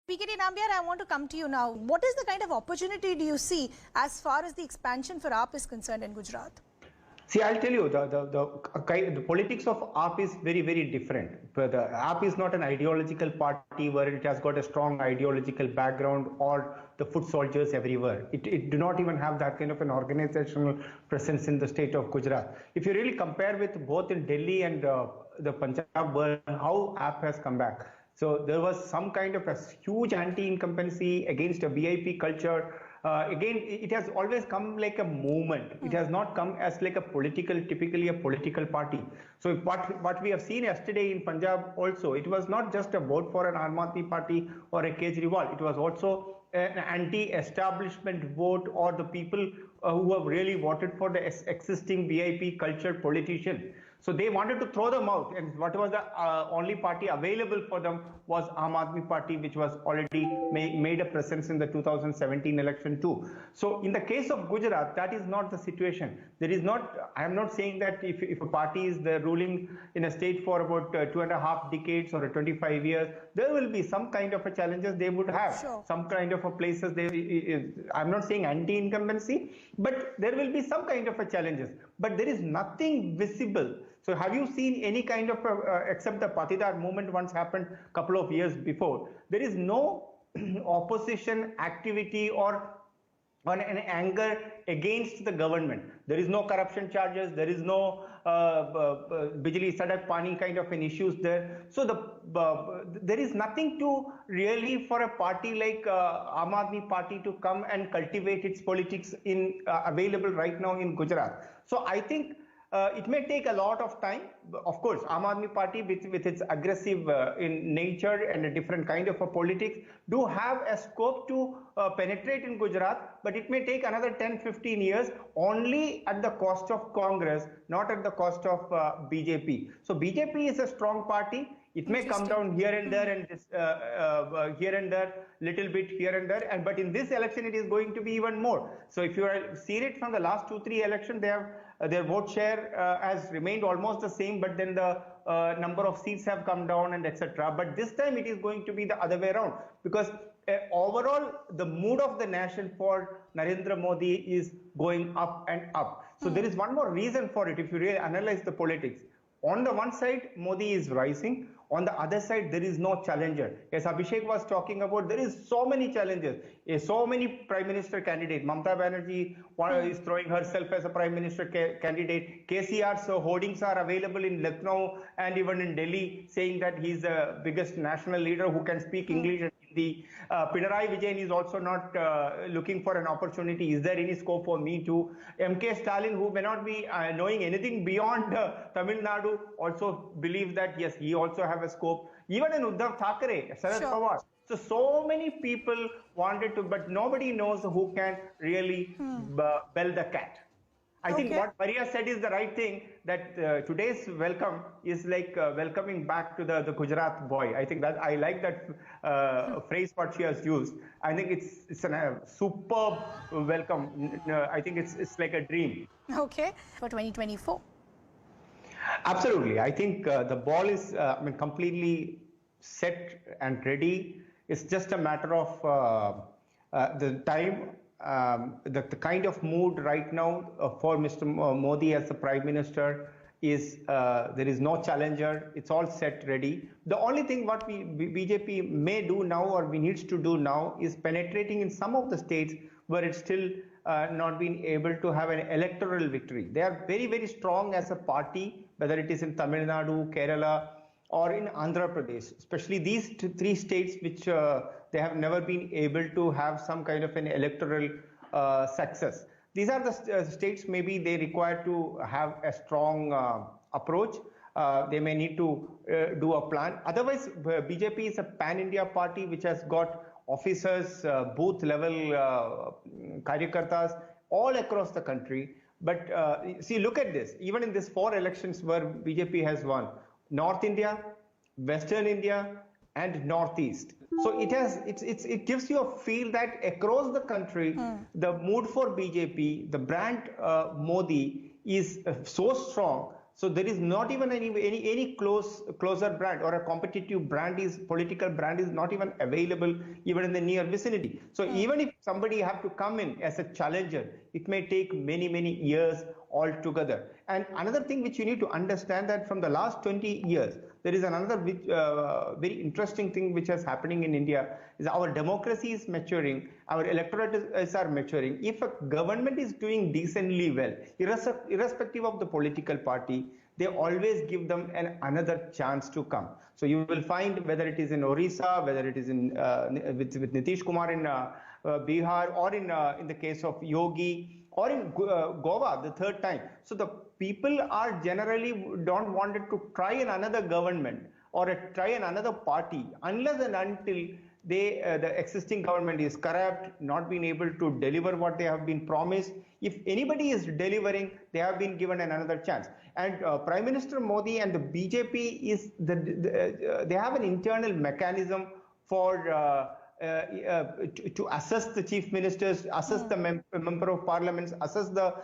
PKT Nambiar, I want to come to you now. What is the kind of opportunity do you see as far as the expansion for AAP is concerned in Gujarat? See, I'll tell you, the politics of AAP is very, very different. But the AAP is not an ideological party where it has got a strong ideological background or the foot soldiers everywhere. It do not even have that kind of an organizational presence in the state of Gujarat. If you really compare with both in Delhi and the Punjab, how AAP has come back. So there was some kind of a huge anti-incumbency against a VIP culture. Again, it has always come like a movement. It has not come as like typically a political party. So what we have seen yesterday in Punjab also, it was not just a vote for an Aam Aadmi Party or a Kejriwal. It was also an anti-establishment vote, or the people who have really voted for the existing VIP culture politician. So they wanted to throw them out, and what was the only party available for them was Aam Aadmi Party, which was already made a presence in the 2017 election too. So in the case of Gujarat, that is not the situation. There is not, I am not saying that if a party is ruling in a state for about 2.5 decades or 25 years, there will be some kind of a challenges they would have. Sure. Some kind of a places, I'm not saying anti-incumbency, but there will be some kind of a challenges. But there is nothing visible. So have you seen any kind of, except the Patidar movement once happened a couple of years before, there is no opposition activity or an anger against the government. There is no corruption charges, there is no Bijli Sadak Pani kind of an issues there. So there is nothing to really for a party like Aam Aadmi Party to come and cultivate its politics in available right now in Gujarat. So I think it may take a lot of time. Of course, Aam Aadmi Party with its aggressive in nature and a different kind of a politics do have a scope to penetrate in Gujarat, but it may take another 10-15 years only at the cost of Congress, not at the cost of BJP. So BJP is a strong party. It may come down here and there and here and there, little bit here and there, but in this election it is going to be even more. So if you have seen it from the last 2-3 elections, they have their vote share has remained almost the same, but then the number of seats have come down and etc. But this time it is going to be the other way around, because overall the mood of the nation for Narendra Modi is going up and up. So there is one more reason for it if you really analyze the politics. On the one side, Modi is rising. On the other side, there is no challenger. As Abhishek was talking about, there is so many challenges. So many prime minister candidates. Mamata Banerjee is throwing herself as a prime minister candidate. KCR's hoardings are available in Lucknow and even in Delhi, saying that he's the biggest national leader who can speak English and Hindi. Pinarayi Vijayan is also not looking for an opportunity. Is there any scope for me to? MK Stalin, who may not be knowing anything beyond Tamil Nadu, also believes that yes, he also have a scope. Even in Uddhav Thackeray, Sharad Pawar. So many people wanted to, but nobody knows who can really bell the cat. I think what Maria said is the right thing, that today's welcome is like welcoming back to the Gujarat boy. I think that I like that phrase what she has used. I think it's a superb welcome. I think it's like a dream. Okay, for 2024. Absolutely. I think the ball is completely set and ready. It's just a matter of the time, the kind of mood right now for Mr. Modi as the Prime Minister is there is no challenger. It's all set ready. The only thing what BJP may do now or we needs to do now is penetrating in some of the states where it's still not been able to have an electoral victory. They are very, very strong as a party, whether it is in Tamil Nadu, Kerala, or in Andhra Pradesh, especially these 3 states which they have never been able to have some kind of an electoral success. These are the states maybe they require to have a strong approach. They may need to do a plan. Otherwise, BJP is a pan-India party which has got officers, booth level karyakartas all across the country. But see, look at this. Even in these 4 elections where BJP has won, North India, Western India, and Northeast. So it gives you a feel that across the country, the mood for BJP, the brand Modi is so strong. So there is not even any closer brand or a competitive brand political brand is not even available even in the near vicinity. So even if somebody have to come in as a challenger, it may take many years altogether. And another thing which you need to understand that from the last 20 years, there is another very interesting thing which is happening in India is our democracy is maturing, our electorates are maturing. If a government is doing decently well, irrespective of the political party, they always give them another chance to come. So you will find whether it is in Orissa, whether it is in with Nitish Kumar in Bihar, or in the case of Yogi, or in Goa the third time. So the people are generally don't want to try another government or try another party unless and until the existing government is corrupt, not being able to deliver what they have been promised. If anybody is delivering, they have been given another chance. And Prime Minister Modi and the BJP they have an internal mechanism for to assess the chief ministers, assess the member of parliaments, assess the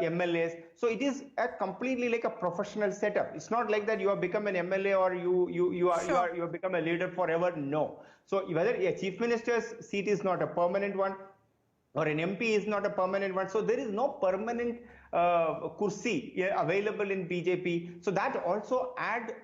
MLAs. So it is a completely like a professional setup. It's not like that you have become an MLA or you have become a leader forever. No. So whether a chief minister's seat is not a permanent one, or an MP is not a permanent one. So there is no permanent kursi available in BJP. So that also add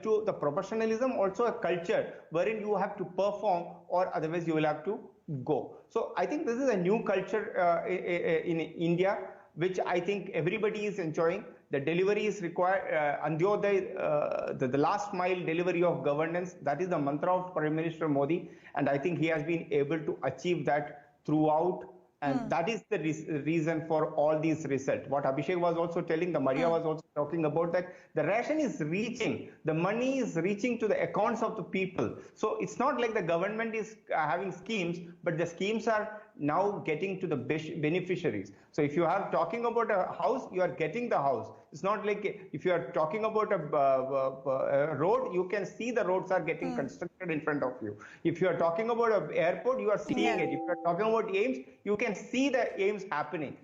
to the professionalism, also a culture wherein you have to perform or otherwise you will have to go. So I think this is a new culture in India, which I think everybody is enjoying. The delivery is required, Antyodaya, the last mile delivery of governance, that is the mantra of Prime Minister Modi. And I think he has been able to achieve that throughout, and that is the reason for all these results. What Abhishek was also telling, the Maria was also talking about, that the ration is reaching, the money is reaching to the accounts of the people. So it's not like the government is having schemes, but the schemes are now getting to the beneficiaries. So if you are talking about a house, you are getting the house. It's not like if you are talking about a road, you can see the roads are getting constructed in front of you. If you are talking about an airport, you are seeing it. If you are talking about AIIMS, you can see the AIIMS happening.